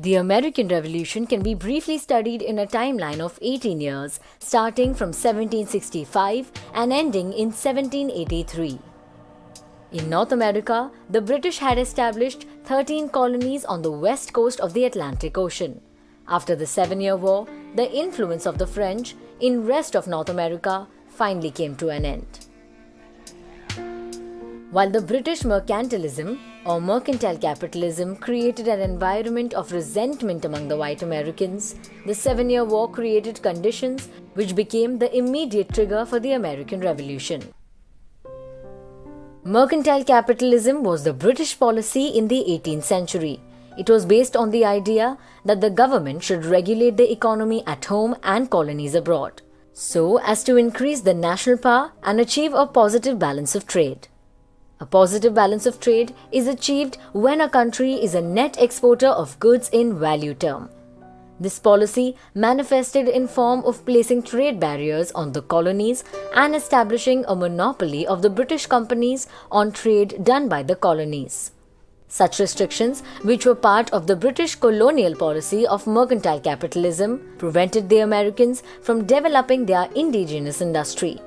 The American Revolution can be briefly studied in a timeline of 18 years, starting from 1765 and ending in 1783. In North America, the British had established 13 colonies on the west coast of the Atlantic Ocean. After the Seven-Year War, the influence of the French in rest of North America finally came to an end. While the British mercantilism or mercantile capitalism created an environment of resentment among the white Americans, the Seven-Year War created conditions which became the immediate trigger for the American Revolution. Mercantile capitalism was the British policy in the 18th century. It was based on the idea that the government should regulate the economy at home and colonies abroad, so as to increase the national power and achieve a positive balance of trade. A positive balance of trade is achieved when a country is a net exporter of goods in value term. This policy manifested in form of placing trade barriers on the colonies and establishing a monopoly of the British companies on trade done by the colonies. Such restrictions, which were part of the British colonial policy of mercantile capitalism, prevented the Americans from developing their indigenous industry.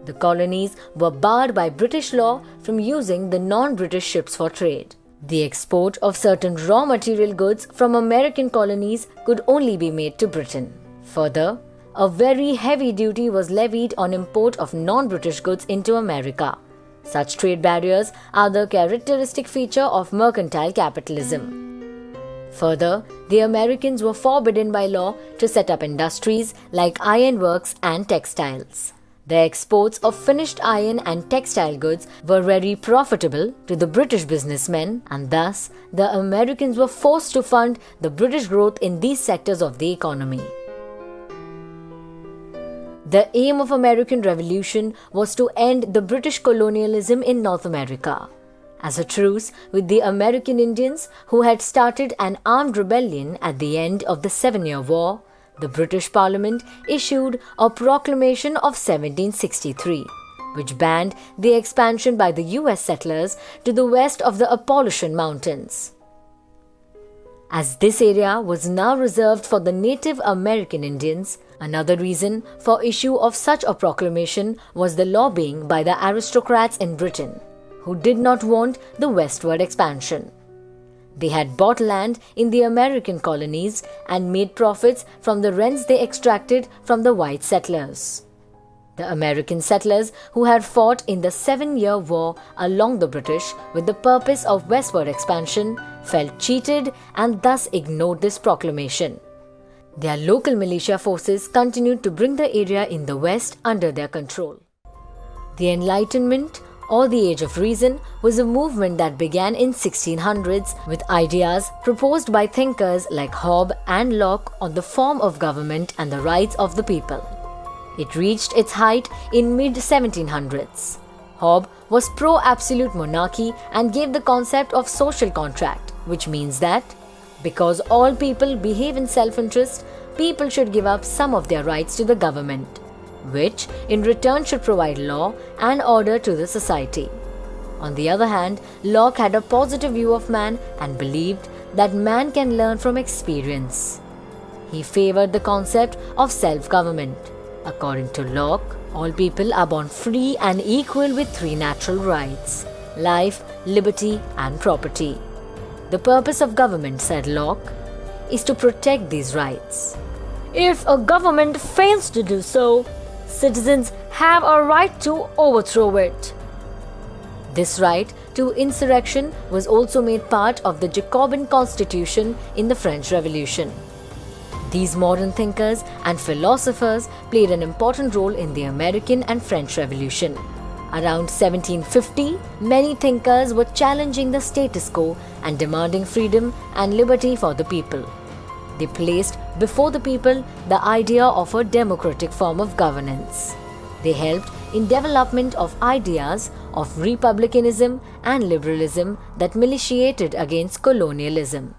The colonies were barred by British law from using the non-British ships for trade. The export of certain raw material goods from American colonies could only be made to Britain. Further, a very heavy duty was levied on import of non-British goods into America. Such trade barriers are the characteristic feature of mercantile capitalism. Further, the Americans were forbidden by law to set up industries like ironworks and textiles. The exports of finished iron and textile goods were very profitable to the British businessmen, and thus the Americans were forced to fund the British growth in these sectors of the economy. The aim of American Revolution was to end the British colonialism in North America. As a truce with the American Indians who had started an armed rebellion at the end of the Seven-Year War, the British Parliament issued a proclamation of 1763, which banned the expansion by the US settlers to the west of the Appalachian Mountains. As this area was now reserved for the Native American Indians, another reason for issue of such a proclamation was the lobbying by the aristocrats in Britain, who did not want the westward expansion. They had bought land in the American colonies and made profits from the rents they extracted from the white settlers. The American settlers who had fought in the Seven-Year War along the British with the purpose of westward expansion felt cheated and thus ignored this proclamation. Their local militia forces continued to bring the area in the west under their control. The Enlightenment, or the Age of Reason, was a movement that began in 1600s with ideas proposed by thinkers like Hobbes and Locke on the form of government and the rights of the people. It reached its height in mid-1700s. Hobbes was pro-absolute monarchy and gave the concept of social contract, which means that because all people behave in self-interest, people should give up some of their rights to the government, which in return should provide law and order to the society. On the other hand, Locke had a positive view of man and believed that man can learn from experience. He favored the concept of self-government. According to Locke, all people are born free and equal with three natural rights: life, liberty, and property. The purpose of government, said Locke, is to protect these rights. If a government fails to do so, citizens have a right to overthrow it. This right to insurrection was also made part of the Jacobin Constitution in the French Revolution. These modern thinkers and philosophers played an important role in the American and French Revolution. Around 1750, many thinkers were challenging the status quo and demanding freedom and liberty for the people. They placed before the people the idea of a democratic form of governance. They helped in development of ideas of republicanism and liberalism that militated against colonialism.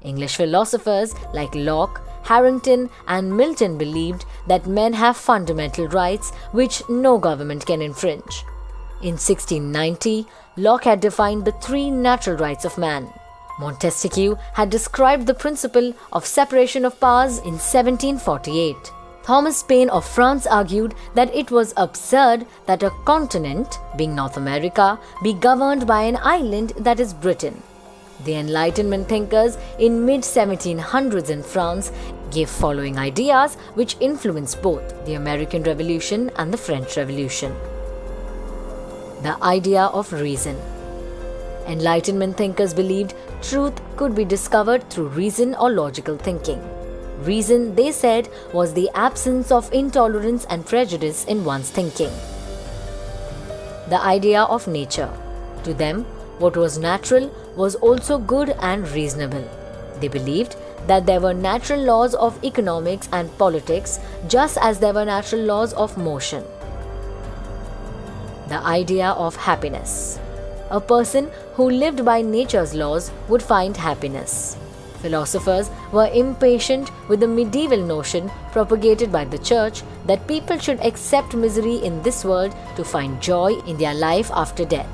English philosophers like Locke, Harrington, and Milton believed that men have fundamental rights which no government can infringe. In 1690, Locke had defined the three natural rights of man: Montesquieu had described the principle of separation of powers in 1748. Thomas Paine of France argued that it was absurd that a continent, being North America, be governed by an island that is Britain. The Enlightenment thinkers in mid-1700s in France gave following ideas which influenced both the American Revolution and the French Revolution. The idea of reason. Enlightenment thinkers believed truth could be discovered through reason or logical thinking. Reason, they said, was the absence of intolerance and prejudice in one's thinking. The idea of nature. To them, what was natural was also good and reasonable. They believed that there were natural laws of economics and politics just as there were natural laws of motion. The idea of happiness. A person who lived by nature's laws would find happiness. Philosophers were impatient with the medieval notion propagated by the church that people should accept misery in this world to find joy in their life after death.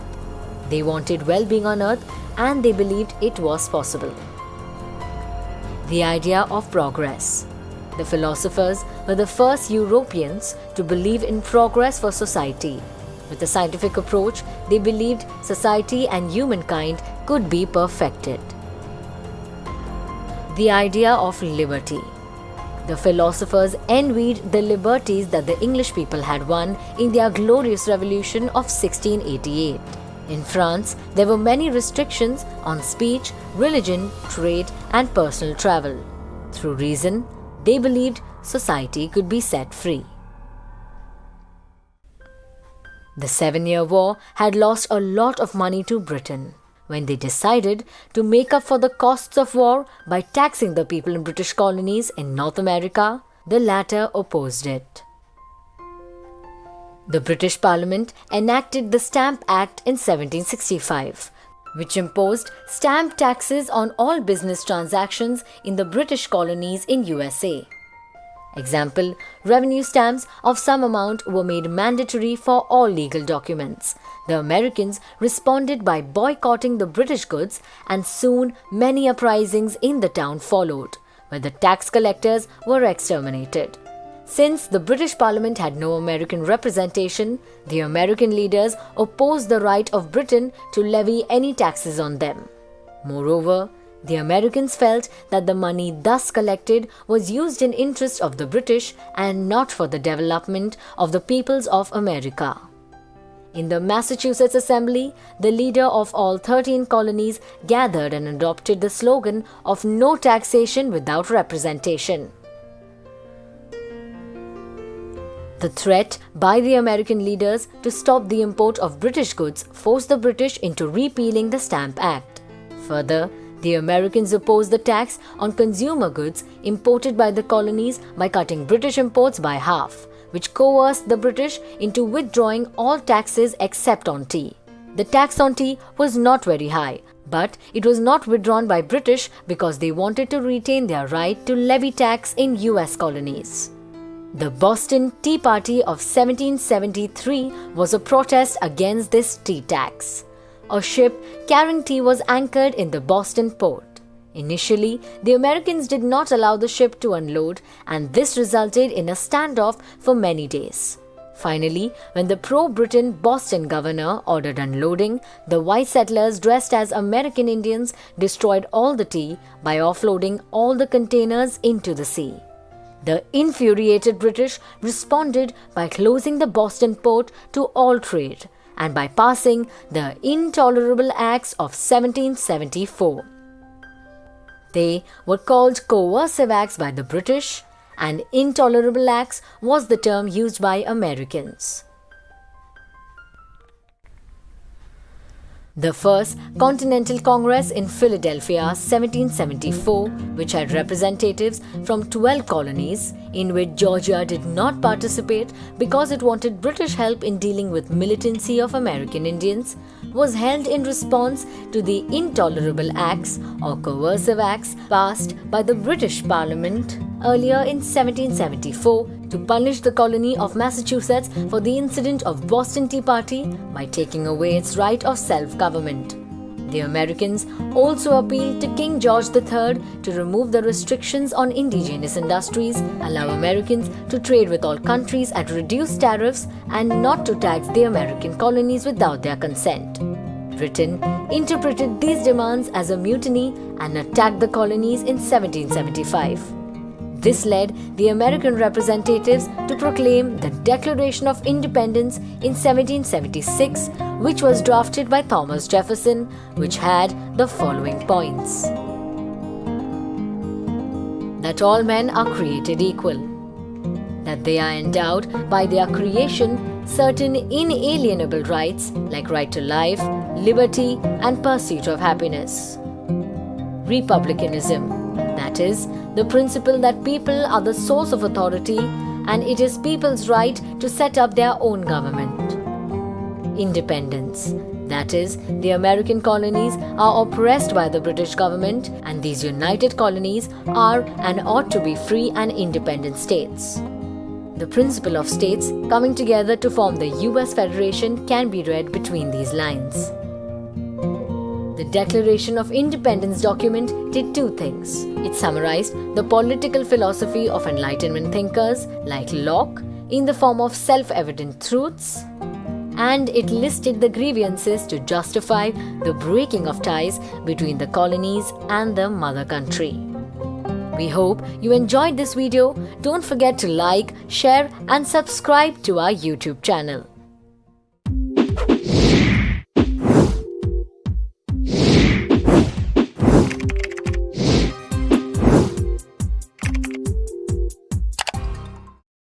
They wanted well-being on earth and they believed it was possible. The idea of progress. The philosophers were the first Europeans to believe in progress for society. With a scientific approach, they believed society and humankind could be perfected. The idea of liberty. The philosophers envied the liberties that the English people had won in their glorious revolution of 1688. In France, there were many restrictions on speech, religion, trade, and personal travel. Through reason, they believed society could be set free. The 7-Year War had lost a lot of money to Britain. When they decided to make up for the costs of war by taxing the people in British colonies in North America, the latter opposed it. The British Parliament enacted the Stamp Act in 1765, which imposed stamp taxes on all business transactions in the British colonies in USA. Example, revenue stamps of some amount were made mandatory for all legal documents. The Americans responded by boycotting the British goods, and soon many uprisings in the town followed, where the tax collectors were exterminated. Since the British Parliament had no American representation, the American leaders opposed the right of Britain to levy any taxes on them. Moreover, the Americans felt that the money thus collected was used in interest of the British and not for the development of the peoples of America. In the Massachusetts Assembly, the leader of all 13 colonies gathered and adopted the slogan of "No taxation without representation." The threat by the American leaders to stop the import of British goods forced the British into repealing the Stamp Act. Further, the Americans opposed the tax on consumer goods imported by the colonies by cutting British imports by half, which coerced the British into withdrawing all taxes except on tea. The tax on tea was not very high, but it was not withdrawn by British because they wanted to retain their right to levy tax in US colonies. The Boston Tea Party of 1773 was a protest against this tea tax. A ship carrying tea was anchored in the Boston port. Initially, the Americans did not allow the ship to unload, and this resulted in a standoff for many days. Finally, when the pro-Britain Boston governor ordered unloading, the white settlers dressed as American Indians destroyed all the tea by offloading all the containers into the sea. The infuriated British responded by closing the Boston port to all trade and by passing the Intolerable Acts of 1774. They were called coercive acts by the British, and Intolerable Acts was the term used by Americans. The first Continental Congress in Philadelphia, 1774, which had representatives from 12 colonies, in which Georgia did not participate because it wanted British help in dealing with militancy of American Indians, was held in response to the Intolerable Acts or Coercive Acts passed by the British Parliament earlier in 1774 to punish the colony of Massachusetts for the incident of Boston Tea Party by taking away its right of self-government. The Americans also appealed to King George III to remove the restrictions on indigenous industries, allow Americans to trade with all countries at reduced tariffs, and not to tax the American colonies without their consent. Britain interpreted these demands as a mutiny and attacked the colonies in 1775. This led the American representatives to proclaim the Declaration of Independence in 1776, which was drafted by Thomas Jefferson, which had the following points: that all men are created equal, that they are endowed by their creation certain inalienable rights like right to life, liberty, and pursuit of happiness. Republicanism, that is, the principle that people are the source of authority and it is people's right to set up their own government. Independence, that is, the American colonies are oppressed by the British government and these united colonies are and ought to be free and independent states. The principle of states coming together to form the US Federation can be read between these lines. The Declaration of Independence document did two things. It summarized the political philosophy of Enlightenment thinkers like Locke in the form of self-evident truths, and it listed the grievances to justify the breaking of ties between the colonies and the mother country. We hope you enjoyed this video. Don't forget to like, share, and subscribe to our YouTube channel.